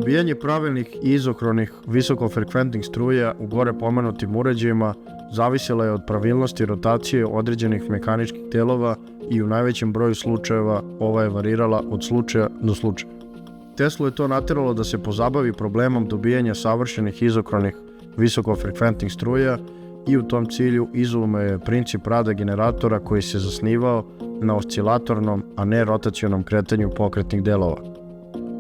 Dobijanje pravilnih i izokronih visokofrekventnih struja u gore pomenutim uređajima zavisila je od pravilnosti rotacije određenih mehaničkih delova i u najvećem broju slučajeva ova je varirala od slučaja do slučaja. Teslu je to nateralo da se pozabavi problemom dobijanja savršenih izokronih visokofrekventnih struja i u tom cilju izumio je princip rada generatora koji se zasnivao na oscilatornom, a ne rotacionom kretanju pokretnih delova.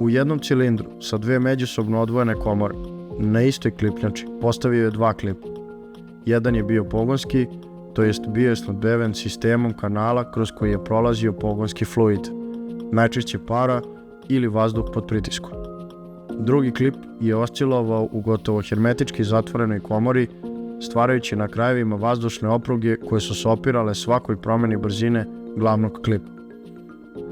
U jednom cilindru sa dve međusobno odvojene komore na istoj klipnjači postavio je dva klipa. Jedan je bio pogonski, to jest bio je snabdeven sistemom kanala kroz koji je prolazio pogonski fluid, najčešće para ili vazduh pod pritiskom. Drugi klip je oscilovao u gotovo hermetički zatvorenoj komori, stvarajući na krajevima vazdušne opruge koje su se opirale svakoj promeni brzine glavnog klipa.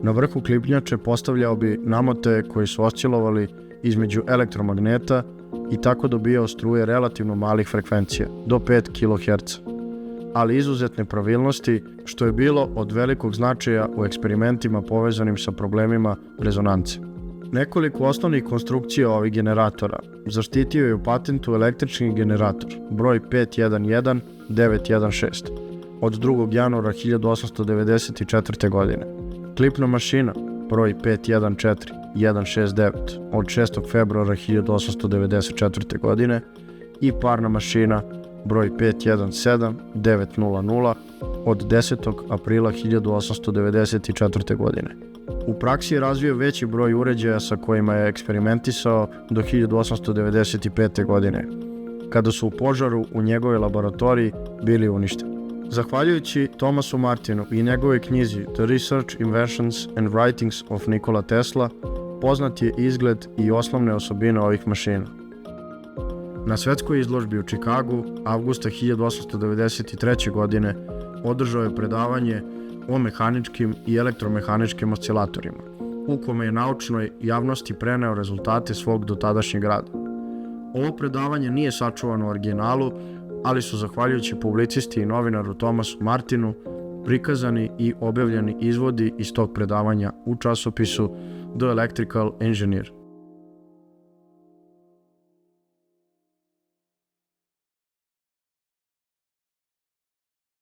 Na vrhu klipnjače postavljao bi namotaje koji su oscilovali između elektromagneta i tako dobijao struje relativno malih frekvencija, do 5 kHz, ali izuzetne pravilnosti, što je bilo od velikog značaja u eksperimentima povezanim sa problemima rezonance. Nekoliko osnovnih konstrukcija ovih generatora zaštitio je u patentu električni generator broj 511916 od 2. januara 1894. godine, klipna mašina broj 514169 od 6. februara 1894. godine i parna mašina broj 517900 od 10. aprila 1894. godine. U praksi je razvio veći broj uređaja sa kojima je eksperimentisao do 1895. godine, kada su u požaru u njegovoj laboratoriji bili uništeni. Zahvaljujući Thomasu Martinu i njegovoj knjizi The Research, Inventions and Writings of Nikola Tesla, poznat je izgled i osnovne osobine ovih mašina. Na svetskoj izložbi u Čikagu, avgusta 1893. godine, održao je predavanje o mehaničkim i elektromehaničkim oscilatorima, u kome je naučnoj javnosti preneo rezultate svog dotadašnjeg rada. Ovo predavanje nije sačuvano u originalu, ali su, zahvaljujući publicisti i novinaru Thomasu Martinu, prikazani i objavljeni izvodi iz tog predavanja u časopisu The Electrical Engineer.